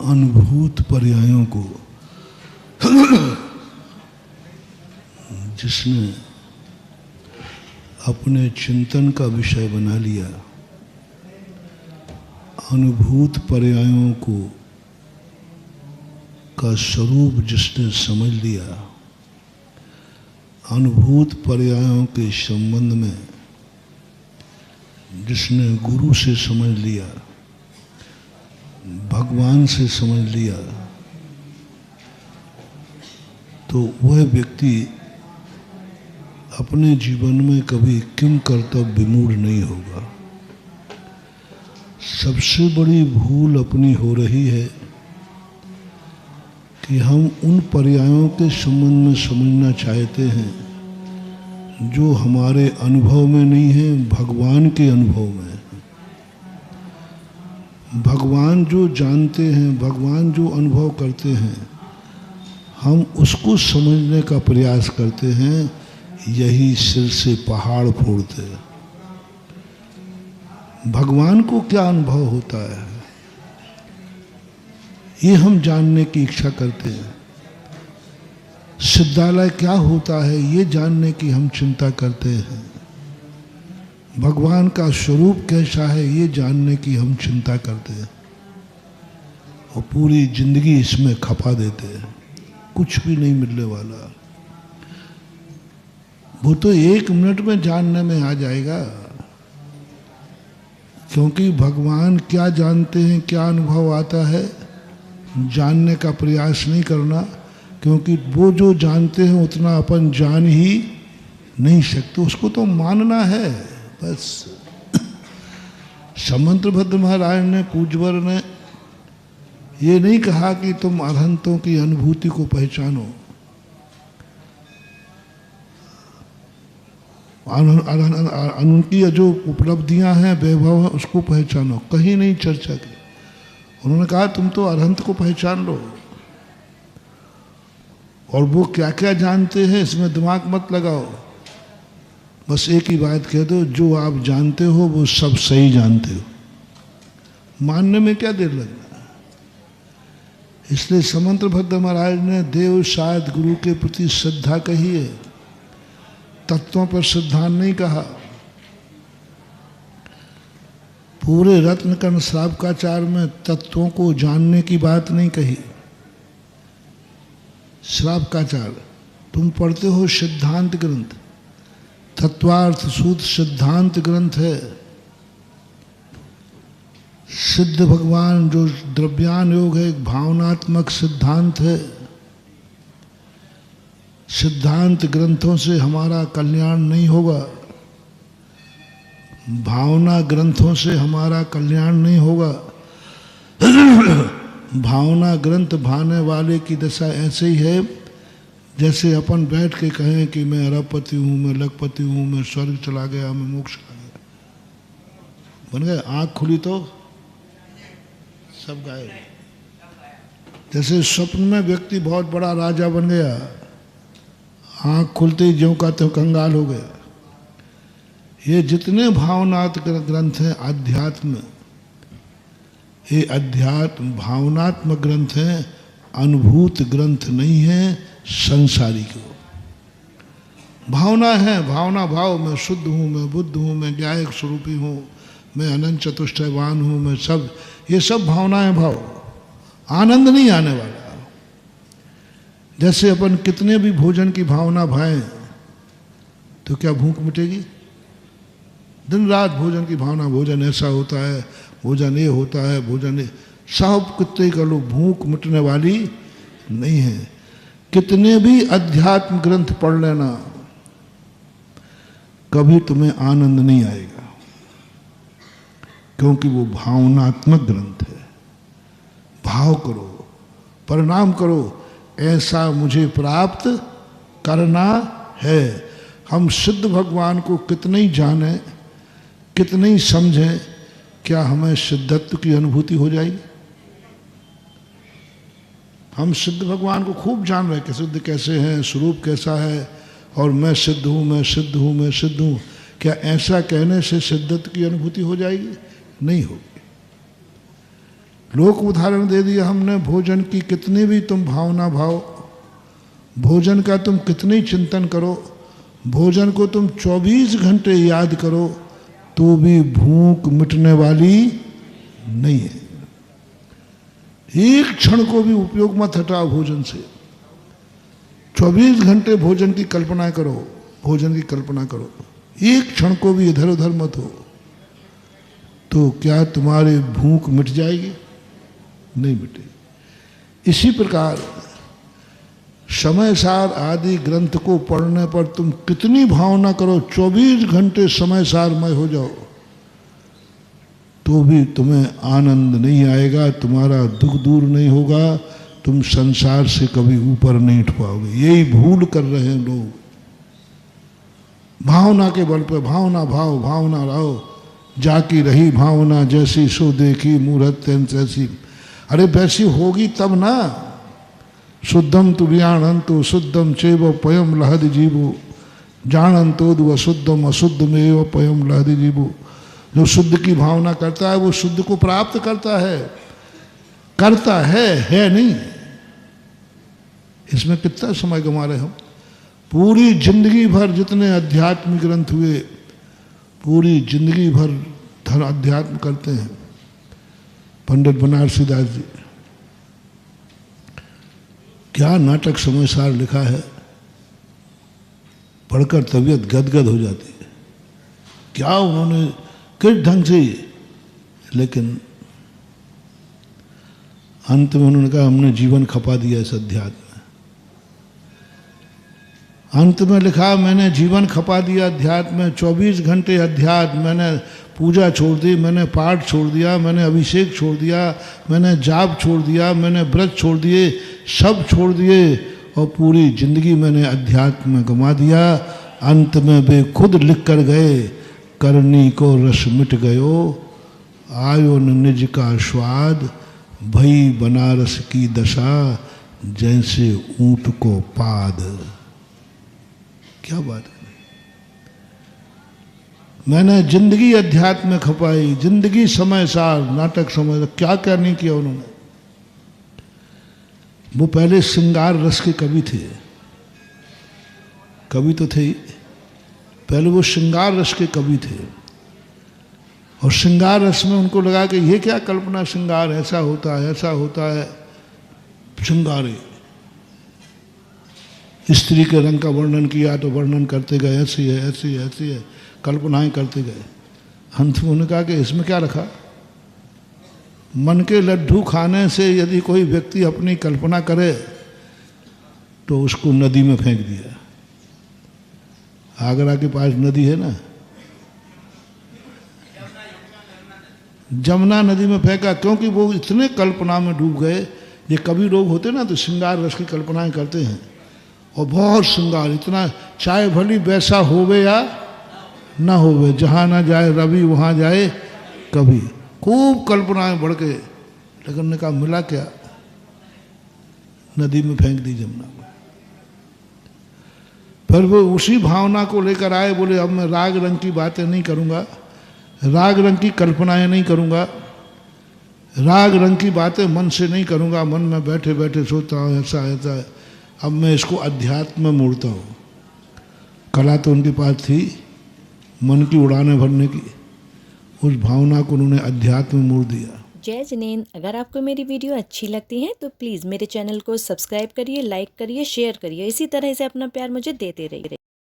अनुभूत पर्यायों को जिसने अपने चिंतन का विषय बना लिया, अनुभूत पर्यायों को का स्वरूप जिसने समझ लिया, अनुभूत पर्यायों के संबंध में जिसने गुरु से समझ लिया, भगवान से समझ लिया, तो वह व्यक्ति अपने जीवन में कभी किम कर्तव्य विमूढ़ नहीं होगा। सबसे बड़ी भूल अपनी हो रही है कि हम उन पर्यायों के संबंध में समझना चाहते हैं जो हमारे अनुभव में नहीं है, भगवान के अनुभव में है। भगवान जो जानते हैं, भगवान जो अनुभव करते हैं, हम उसको समझने का प्रयास करते हैं, यही सिर से पहाड़ फोड़ते हैं। भगवान को क्या अनुभव होता है ये हम जानने की इच्छा करते हैं। सिद्धालय क्या होता है ये जानने की हम चिंता करते हैं। भगवान का स्वरूप कैसा है ये जानने की हम चिंता करते हैं और पूरी जिंदगी इसमें खपा देते हैं। कुछ भी नहीं मिलने वाला, वो तो 1 मिनट में जानने में आ जाएगा, क्योंकि भगवान क्या जानते हैं, क्या अनुभव आता है, जानने का प्रयास नहीं करना, क्योंकि वो जो जानते हैं उतना अपन जान ही नहीं सकते, उसको तो मानना है बस। समंतभद्र महाराज ने, पूज्यवर ने ये नहीं कहा कि तुम अरहंतों की अनुभूति को पहचानो, उनकी जो उपलब्धियां हैं, वैभव है, उसको पहचानो, कहीं नहीं चर्चा की। उन्होंने कहा तुम तो अरहंत को पहचान लो, और वो क्या क्या जानते हैं इसमें दिमाग मत लगाओ, बस एक ही बात कह दो, जो आप जानते हो वो सब सही जानते हो, मानने में क्या देर लगना। इसलिए समंतभद्र महाराज ने देव शायद गुरु के प्रति श्रद्धा कही है, तत्वों पर श्रद्धा नहीं कहा। पूरे रत्नकर्ण श्रावकाचार में तत्वों को जानने की बात नहीं कही। श्रावकाचार तुम पढ़ते हो, सिद्धांत ग्रंथ, तत्वार्थ सूत्र सिद्धांत ग्रंथ है। सिद्ध भगवान जो द्रव्यान योग है, एक भावनात्मक सिद्धांत है। सिद्धांत ग्रंथों से हमारा कल्याण नहीं होगा, भावना ग्रंथों से हमारा कल्याण नहीं होगा। भावना ग्रंथ भाने वाले की दशा ऐसे ही है जैसे अपन बैठ के कहें कि मैं अरबपति हूँ, मैं लखपति हूँ, मैं स्वर्ग चला गया, मैं मोक्ष चला गया, बन गए। आँख खुली तो सब गायब। जैसे स्वप्न में व्यक्ति बहुत बड़ा राजा बन गया, आँख खुलते ही ज्यों का त्यों कंगाल हो गया। ये जितने भावनात्मक ग्रंथ हैं अध्यात्म, ये अध्यात्म भावनात्मक ग्रंथ हैं, अनुभूत ग्रंथ नहीं है संसारिक। भावना है, भावना भाव, मैं शुद्ध हूँ, मैं बुद्ध हूँ, मैं ज्ञायक स्वरूपी हूँ, मैं अनंत चतुष्टयवान हूँ, मैं सब, ये सब भावनाएं भाव, आनंद नहीं आने वाला। जैसे अपन कितने भी भोजन की भावना भाएं तो क्या भूख मिटेगी? दिन रात भोजन की भावना, भोजन ऐसा होता है, भोजन ये होता है, भोजन ये, सब कितने कर लो, भूख मिटने वाली नहीं है। कितने भी अध्यात्म ग्रंथ पढ़ लेना, कभी तुम्हें आनंद नहीं आएगा, क्योंकि वो भावनात्मक ग्रंथ है। भाव करो, परिणाम करो, ऐसा मुझे प्राप्त करना है। हम सिद्ध भगवान को कितने ही जाने, कितने ही समझें, क्या हमें सिद्धत्व की अनुभूति हो जाएगी? हम सिद्ध भगवान को खूब जान रहे हैं कि सिद्ध कैसे हैं, स्वरूप कैसा है, और मैं सिद्ध हूँ, मैं सिद्ध हूँ, मैं सिद्ध हूँ। क्या ऐसा कहने से सिद्धत्व की अनुभूति हो जाएगी? नहीं होगी। लोक उदाहरण दे दिया हमने भोजन की, कितनी भी तुम भावना भाव, भोजन का तुम कितनी चिंतन करो, भोजन को तुम 24 घंटे याद करो तो भी भूख मिटने वाली नहीं है। एक क्षण को भी उपयोग मत हटाओ भोजन से। 24 घंटे भोजन की कल्पना करो, भोजन की कल्पना करो, एक क्षण को भी इधर उधर मत हो, तो क्या तुम्हारी भूख मिट जाएगी? नहीं मिटेगी। इसी प्रकार समय सार आदि ग्रंथ को पढ़ने पर तुम कितनी भावना करो, 24 घंटे समय सारमय हो जाओ, तो भी तुम्हें आनंद नहीं आएगा, तुम्हारा दुख दूर नहीं होगा, तुम संसार से कभी ऊपर नहीं उठ पाओगे। यही भूल कर रहे हैं लोग। भावना के बल पे, भावना भाव, भावना रहो, जाकी रही भावना जैसी सो देखी मूर्त तैसी। अरे वैसी होगी तब ना। शुद्धम तु ज्ञानंतो शुद्धम चैव पयम लहद जीवो जानंतो अशुद्धम अशुद्धमेव पयम लहद जीवो। जो शुद्ध की भावना करता है वो शुद्ध को प्राप्त करता है नहीं। इसमें कितना समय गंवा रहे हम। पूरी जिंदगी भर जितने आध्यात्मिक ग्रंथ हुए, पूरी जिंदगी भर धर्म अध्यात्म करते हैं। पंडित बनारसी दास जी, क्या नाटक समय सार लिखा है, पढ़कर तबीयत गदगद हो जाती है। क्या उन्होंने किस ढंग से, लेकिन अंत में उन्होंने कहा हमने जीवन खपा दिया इस अध्यात्म में। अंत में लिखा मैंने जीवन खपा दिया अध्यात्म में। 24 घंटे अध्यात्म, मैंने पूजा छोड़ दी, मैंने पाठ छोड़ दिया, मैंने अभिषेक छोड़ दिया, मैंने जाप छोड़ दिया, मैंने व्रत छोड़ दिए, सब छोड़ दिए और पूरी जिंदगी मैंने अध्यात्म में गंवा दिया। अंत में वे खुद लिख कर गए, करनी को रस मिट गयो, आयो न निज का स्वाद, भई बनारस की दशा, जैसे ऊंट को पाद। क्या बात है। मैंने जिंदगी अध्यात्म में खपाई, जिंदगी समय सार, नाटक समय, क्या क्या नहीं किया उन्होंने। वो पहले श्रृंगार रस के कवि थे, कवि तो थे ही, पहले वो श्रृंगार रस के कवि थे। और श्रृंगार रस में उनको लगा कि ये क्या कल्पना, श्रृंगार ऐसा होता है, ऐसा होता है। श्रृंगारे स्त्री के रंग का वर्णन किया तो वर्णन करते गए, ऐसी है, ऐसी है, ऐसी है, कल्पनाएं करते गए। अंत में उन्होंने कहा कि इसमें क्या रखा। मन के लड्डू खाने से यदि कोई व्यक्ति अपनी कल्पना करे तो उसको नदी में फेंक दिया। आगरा के पास नदी है ना, जमुना नदी में फेंका, क्योंकि वो इतने कल्पना में डूब गए। ये कवि लोग होते ना तो श्रृंगार रस की कल्पनाएं करते हैं और बहुत श्रृंगार, इतना, चाहे भली वैसा होवे या ना होवे, जहाँ ना जाए रवि वहाँ जाए कभी, खूब कल्पनाएं बढ़ के। लेकिन ने कहा मिला क्या, नदी में फेंक दी जमुना में। फिर वो उसी भावना को लेकर आए, बोले अब मैं राग रंग की बातें नहीं करूँगा, राग रंग की कल्पनाएं नहीं करूँगा, राग रंग की बातें मन से नहीं करूँगा, मन में बैठे बैठे सोचता हूँ ऐसा ऐसा है। अब मैं इसको अध्यात्म में मोड़ता हूँ। कला तो उनके पास थी मन की उड़ानें भरने की, उस भावना को उन्होंने अध्यात्म में मोड़ दिया। जय जिनेंद्र। अगर आपको मेरी वीडियो अच्छी लगती है तो प्लीज़ मेरे चैनल को सब्सक्राइब करिए, लाइक करिए, शेयर करिए। इसी तरह से अपना प्यार मुझे देते रहिए।